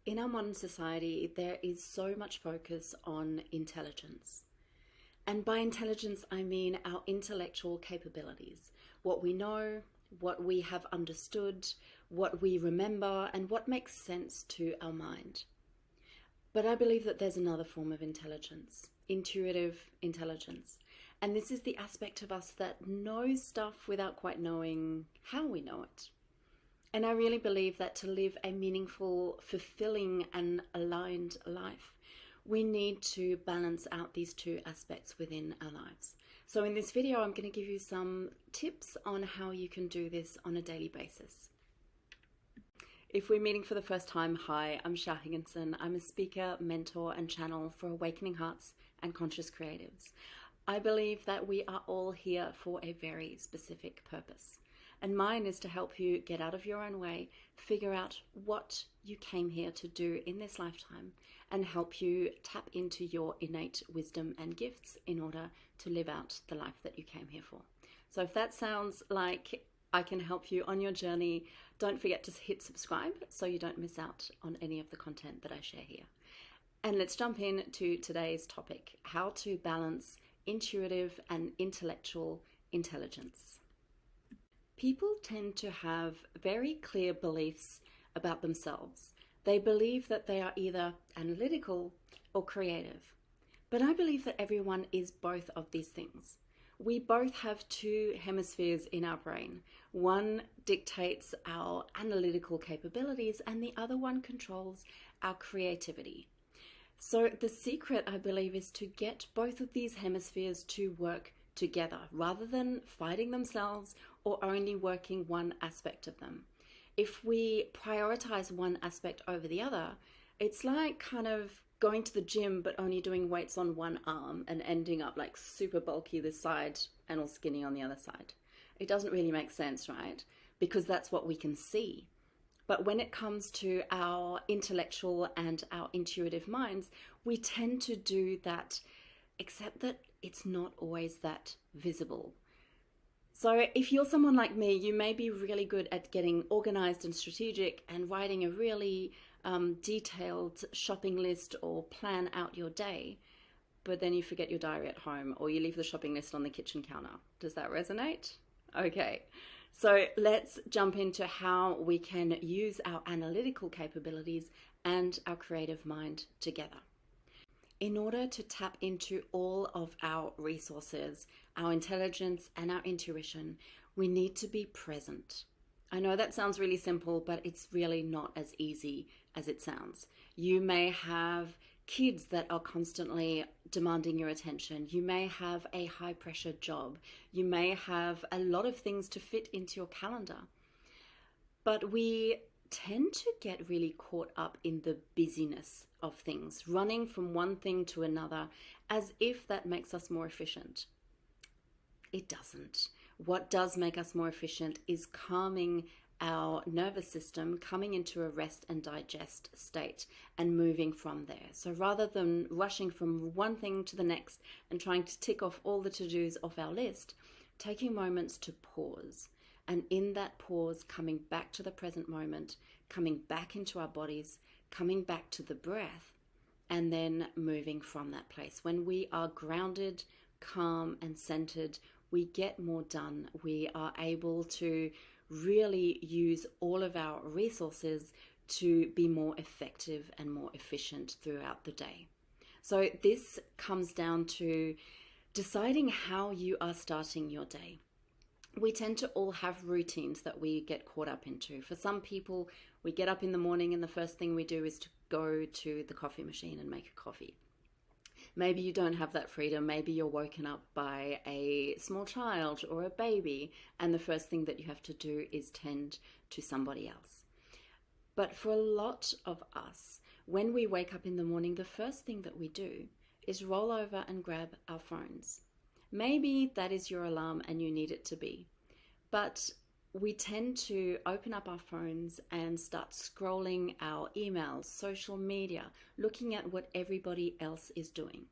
In our modern society, there is so much focus on intelligence. And by intelligence, I mean our intellectual capabilities, what we know, what we have understood, what we remember, and what makes sense to our mind. But I believe that there's another form of intelligence, intuitive intelligence. And this is the aspect of us that knows stuff without quite knowing how we know it. And I really believe that to live a meaningful, fulfilling, and aligned life, we need to balance out these two aspects within our lives. So in this video, I'm going to give you some tips on how you can do this on a daily basis. If we're meeting for the first time, hi, I'm Higginson. I'm a speaker, mentor, and channel for awakening hearts and conscious creatives. I believe that we are all here for a very specific purpose. And mine is to help you get out of your own way, figure out what you came here to do in this lifetime, and help you tap into your innate wisdom and gifts in order to live out the life that you came here for. So if that sounds like I can help you on your journey, don't forget to hit subscribe so you don't miss out on any of the content that I share here. And let's jump into today's topic, how to balance intuitive and intellectual intelligence. People tend to have very clear beliefs about themselves. They believe that they are either analytical or creative. But I believe that everyone is both of these things. We both have two hemispheres in our brain. One dictates our analytical capabilities and the other one controls our creativity. So the secret, I believe, is to get both of these hemispheres to work together rather than fighting themselves or only working one aspect of them. If we prioritize one aspect over the other, it's like kind of going to the gym but only doing weights on one arm and ending up like super bulky this side and all skinny on the other side. It doesn't really make sense, right? Because that's what we can see. But when it comes to our intellectual and our intuitive minds, we tend to do that, except that it's not always that visible. So if you're someone like me, you may be really good at getting organized and strategic and writing a really detailed shopping list or plan out your day, but then you forget your diary at home or you leave the shopping list on the kitchen counter. Does that resonate? Okay, so let's jump into how we can use our analytical capabilities and our creative mind together. In order to tap into all of our resources, our intelligence and our intuition, we need to be present. I know that sounds really simple, but it's really not as easy as it sounds. You may have kids that are constantly demanding your attention. You may have a high pressure job. You may have a lot of things to fit into your calendar. But we tend to get really caught up in the busyness of things, running from one thing to another as if that makes us more efficient. It doesn't. What does make us more efficient is calming our nervous system, coming into a rest and digest state and moving from there. So rather than rushing from one thing to the next and trying to tick off all the to-dos off our list, taking moments to pause. And in that pause, coming back to the present moment, coming back into our bodies, coming back to the breath, and then moving from that place. When we are grounded, calm, and centered, we get more done. We are able to really use all of our resources to be more effective and more efficient throughout the day. So this comes down to deciding how you are starting your day. We tend to all have routines that we get caught up into. For some people, we get up in the morning and the first thing we do is to go to the coffee machine and make a coffee. Maybe you don't have that freedom. Maybe you're woken up by a small child or a baby, and the first thing that you have to do is tend to somebody else. But for a lot of us, when we wake up in the morning, the first thing that we do is roll over and grab our phones. Maybe that is your alarm and you need it to be. But we tend to open up our phones and start scrolling our emails, social media, looking at what everybody else is doing.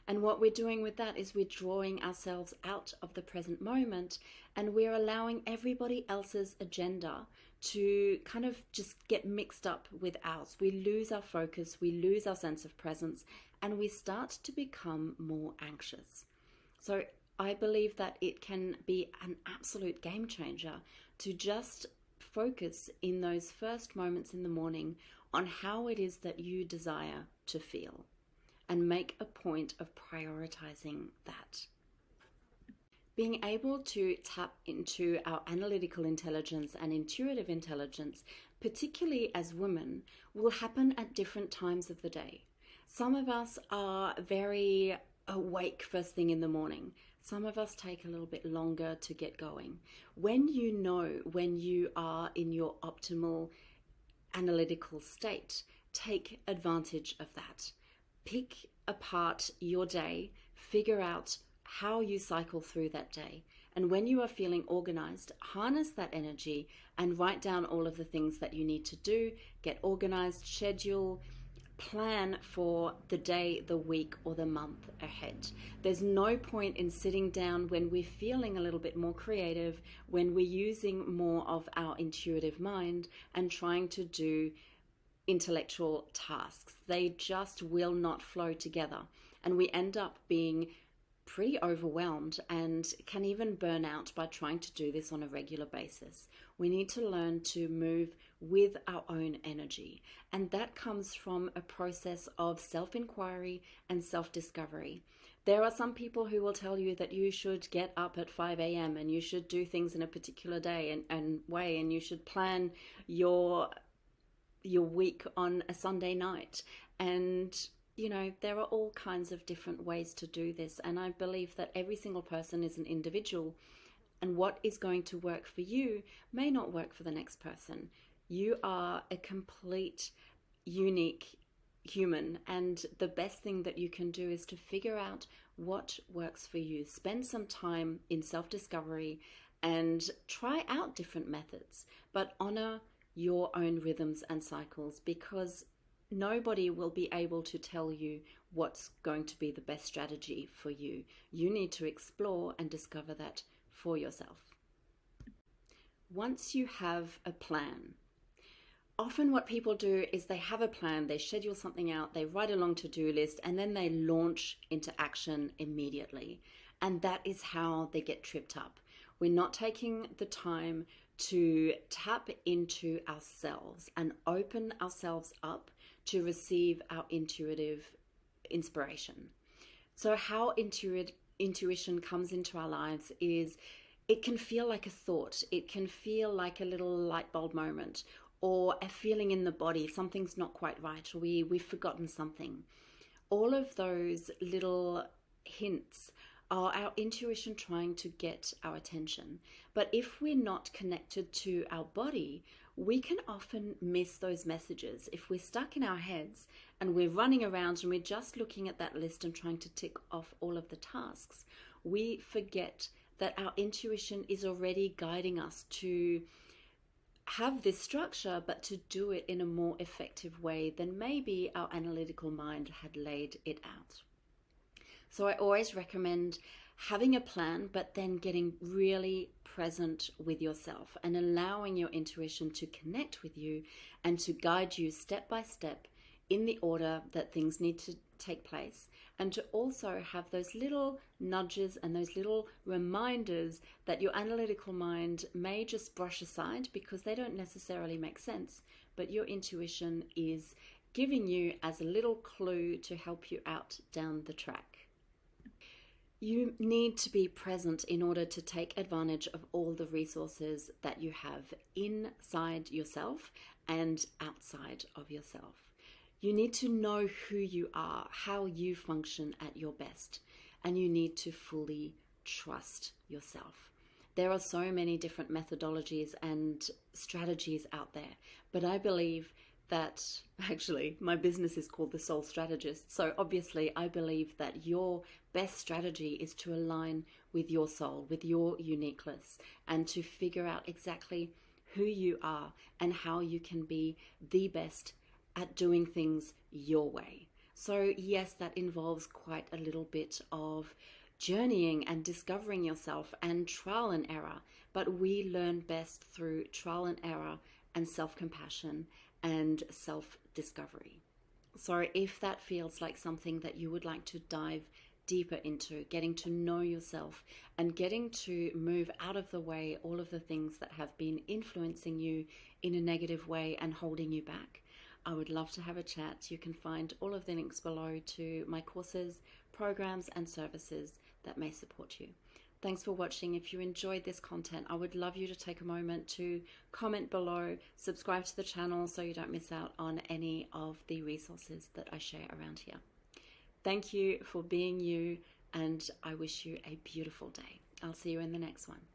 And what we're doing with that is we're drawing ourselves out of the present moment and we're allowing everybody else's agenda to kind of just get mixed up with ours. We lose our focus, we lose our sense of presence, and we start to become more anxious. So I believe that it can be an absolute game changer to just focus in those first moments in the morning on how it is that you desire to feel, and make a point of prioritizing that. Being able to tap into our analytical intelligence and intuitive intelligence, particularly as women, will happen at different times of the day. Some of us are very awake first thing in the morning. Some of us take a little bit longer to get going. When you are in your optimal analytical state, take advantage of that. Pick apart your day, figure out how you cycle through that day. And when you are feeling organized, harness that energy and write down all of the things that you need to do, get organized, schedule, plan for the day, the week, or the month ahead. There's no point in sitting down when we're feeling a little bit more creative, when we're using more of our intuitive mind and trying to do intellectual tasks. They just will not flow together. And we end up being pretty overwhelmed and can even burn out by trying to do this on a regular basis. We need to learn to move with our own energy. And that comes from a process of self-inquiry and self-discovery. There are some people who will tell you that you should get up at 5 a.m. and you should do things in a particular day and way, and you should plan your week on a Sunday night. And there are all kinds of different ways to do this. And I believe that every single person is an individual, and what is going to work for you may not work for the next person. You are a complete, unique human, and the best thing that you can do is to figure out what works for you. Spend some time in self-discovery and try out different methods, but honor your own rhythms and cycles, because nobody will be able to tell you what's going to be the best strategy for you. You need to explore and discover that for yourself. Once you have a plan, often what people do is they have a plan, they schedule something out, they write a long to-do list, and then they launch into action immediately. And that is how they get tripped up. We're not taking the time to tap into ourselves and open ourselves up to receive our intuitive inspiration. So how intuition comes into our lives is, it can feel like a thought. It can feel like a little light bulb moment, or a feeling in the body, something's not quite right, or we've forgotten something. All of those little hints are our intuition trying to get our attention. But if we're not connected to our body, we can often miss those messages. If we're stuck in our heads and we're running around and we're just looking at that list and trying to tick off all of the tasks, we forget that our intuition is already guiding us to have this structure, but to do it in a more effective way than maybe our analytical mind had laid it out. So I always recommend having a plan, but then getting really present with yourself and allowing your intuition to connect with you and to guide you step by step in the order that things need to take place, and to also have those little nudges and those little reminders that your analytical mind may just brush aside because they don't necessarily make sense, but your intuition is giving you as a little clue to help you out down the track. You need to be present in order to take advantage of all the resources that you have inside yourself and outside of yourself. You need to know who you are, how you function at your best, and you need to fully trust yourself. There are so many different methodologies and strategies out there, but I believe that actually my business is called the Soul Strategist. So obviously I believe that your best strategy is to align with your soul, with your uniqueness, and to figure out exactly who you are and how you can be the best at doing things your way. So yes, that involves quite a little bit of journeying and discovering yourself and trial and error, but we learn best through trial and error and self-compassion and self-discovery. So if that feels like something that you would like to dive deeper into, getting to know yourself and getting to move out of the way all of the things that have been influencing you in a negative way and holding you back, I would love to have a chat. You can find all of the links below to my courses, programs, and services that may support you. Thanks for watching. If you enjoyed this content, I would love you to take a moment to comment below, subscribe to the channel so you don't miss out on any of the resources that I share around here. Thank you for being you, and I wish you a beautiful day. I'll see you in the next one.